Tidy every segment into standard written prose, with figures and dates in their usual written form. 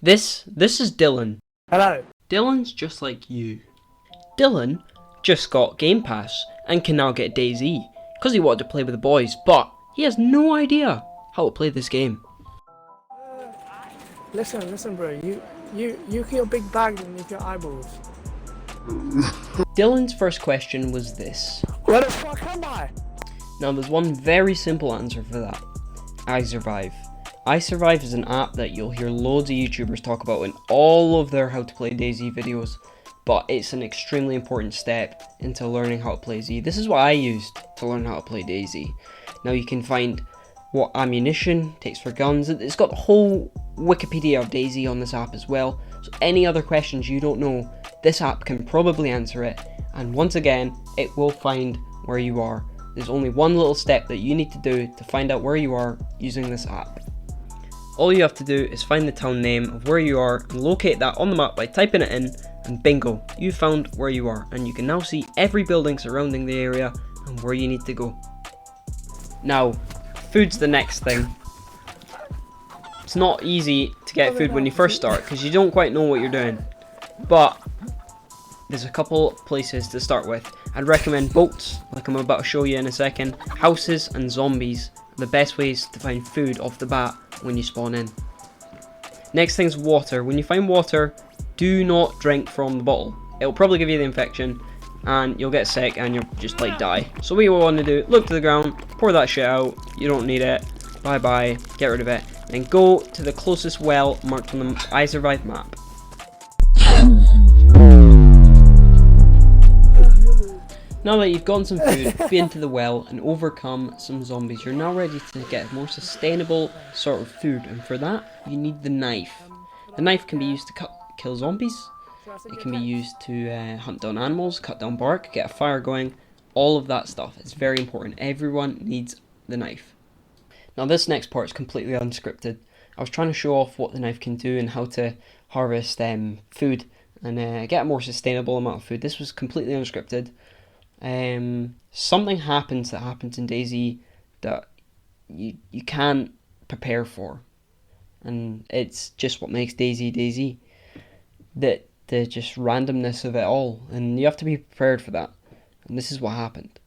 This is Dylan. Hello. Dylan's just like you. Dylan just got Game Pass and can now get DayZ because he wanted to play with the boys, but he has no idea how to play this game. Listen, bro. You your big bag and your eyeballs. Dylan's first question was this. Where the fuck am I? Now there's one very simple answer for that. iSurvive. iSurvive is an app that you'll hear loads of YouTubers talk about in all of their how to play DayZ videos, but it's an extremely important step into learning how to play Z. This is what I used to learn how to play DayZ. Now you can find what ammunition takes for guns. It's got the whole Wikipedia of DayZ on this app as well, so any other questions you don't know, this app can probably answer it, and once again, it will find where you are. There's only one little step that you need to do to find out where you are using this app. All you have to do is find the town name of where you are and locate that on the map by typing it in, and bingo, you found where you are, and you can now see every building surrounding the area and where you need to go. Now, food's the next thing. It's not easy to get food when you first start because you don't quite know what you're doing, but there's a couple places to start with. I'd recommend boats, like I'm about to show you in a second, houses and zombies are the best ways to find food off the bat when you spawn in. Next thing's water. When you find water, do not drink from the bottle. It'll probably give you the infection and you'll get sick and you'll just like die. So what you want to do, look to the ground, pour that shit out, you don't need it, bye bye, get rid of it, and go to the closest well marked on the iSurvive map. Now that you've gotten some food, been to the well and overcome some zombies, you're now ready to get a more sustainable sort of food, and for that you need the knife. The knife can be used to kill zombies, it can be used to hunt down animals, cut down bark, get a fire going, all of that stuff. It's very important. Everyone needs the knife. Now this next part is completely unscripted. I was trying to show off what the knife can do and how to harvest food and get a more sustainable amount of food. This was completely unscripted. Something happens in DayZ that you can't prepare for, and it's just what makes DayZ. That the just randomness of it all, and you have to be prepared for that, and this is what happened.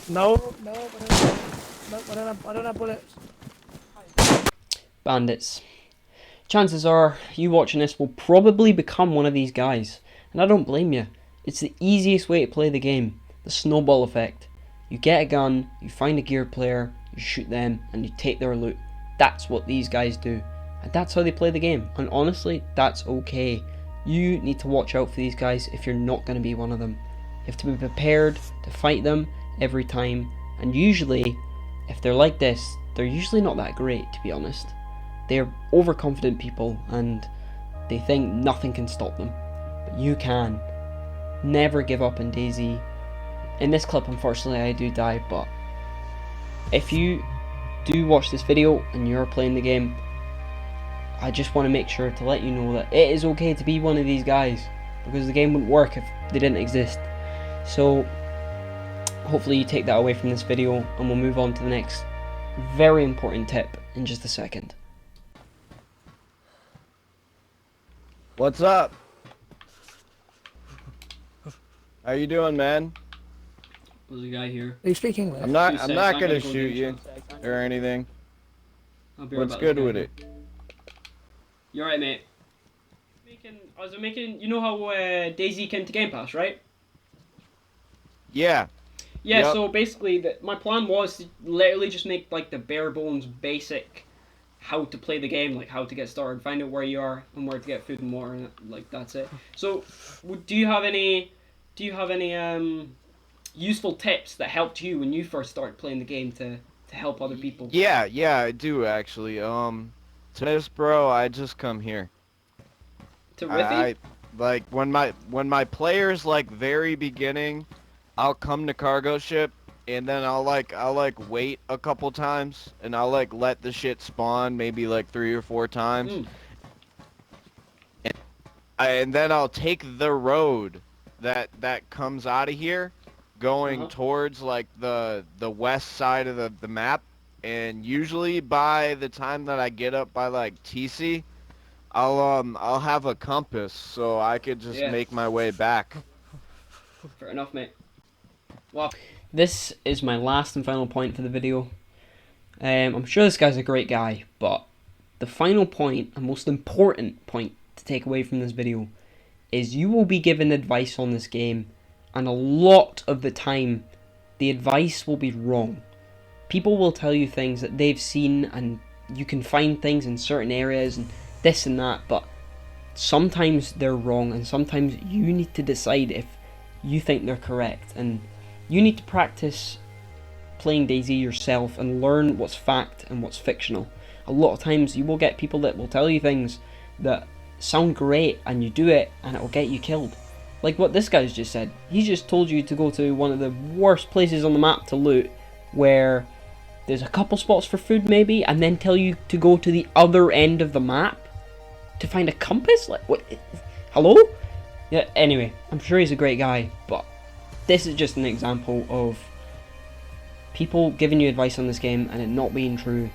No, I don't have bullets. Bandits. Chances are, you watching this will probably become one of these guys, and I don't blame you. It's the easiest way to play the game, the snowball effect. You get a gun, you find a gear player, you shoot them, and you take their loot. That's what these guys do, and that's how they play the game, and honestly, that's okay. You need to watch out for these guys if you're not going to be one of them. You have to be prepared to fight them every time, and usually, if they're like this, they're usually not that great, to be honest. They're overconfident people and they think nothing can stop them, but you can. Never give up in DayZ. In this clip, unfortunately, I do die, but if you do watch this video and you're playing the game, I just want to make sure to let you know that it is okay to be one of these guys, because the game wouldn't work if they didn't exist. So hopefully you take that away from this video, and we'll move on to the next very important tip in just a second. What's up? How you doing, man? There's a guy here. Are you speaking English? I'm not gonna shoot you or anything. What's good with it? You're right, mate. I was making. You know how DayZ came to Game Pass, right? Yeah. Yeah. Yep. So basically, my plan was to literally just make like the bare bones basic how to play the game, like how to get started, find out where you are and where to get food and water, and like that's it. So, do you have any useful tips that helped you when you first started playing the game to help other people? Yeah, I do actually. To this, bro, I just come here. To Riffy? I like when my players like very beginning, I'll come to cargo ship. And then I'll wait a couple times, and I'll like let the shit spawn maybe like 3 or 4 times, and then I'll take the road that comes out of here, going towards like the west side of the map. And usually by the time that I get up by like TC, I'll have a compass so I could just make my way back. Fair enough, mate. Well, this is my last and final point for the video. I'm sure this guy's a great guy, but the final point, and most important point to take away from this video, is you will be given advice on this game, and a lot of the time, the advice will be wrong. People will tell you things that they've seen, and you can find things in certain areas, and this and that, but sometimes they're wrong, and sometimes you need to decide if you think they're correct, and you need to practice playing DayZ yourself and learn what's fact and what's fictional. A lot of times you will get people that will tell you things that sound great and you do it and it will get you killed. Like what this guy's just said. He just told you to go to one of the worst places on the map to loot, where there's a couple spots for food maybe, and then tell you to go to the other end of the map to find a compass? Like, what? Hello? Yeah, anyway, I'm sure he's a great guy, but this is just an example of people giving you advice on this game and it not being true.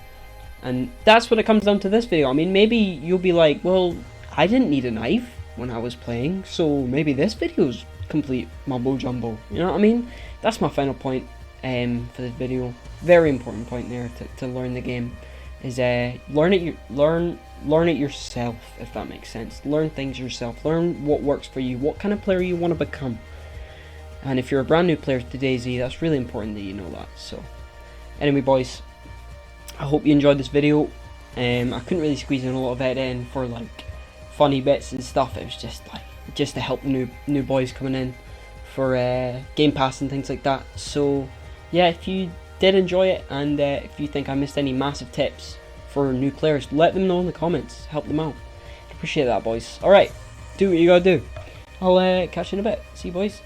And that's what it comes down to this video. I mean, maybe you'll be like, well, I didn't need a knife when I was playing, so maybe this video's complete mumbo jumbo. You know what I mean? That's my final point for this video. Very important point there to learn the game is learn it yourself, if that makes sense. Learn things yourself. Learn what works for you, what kind of player you want to become. And if you're a brand new player to DayZ, that's really important that you know that. So anyway, boys, I hope you enjoyed this video. I couldn't really squeeze in a lot of it in for like funny bits and stuff. It was just to help new boys coming in for Game Pass and things like that. So yeah, if you did enjoy it, and if you think I missed any massive tips for new players, let them know in the comments. Help them out. Appreciate that, boys. Alright, do what you gotta do. I'll catch you in a bit. See you, boys.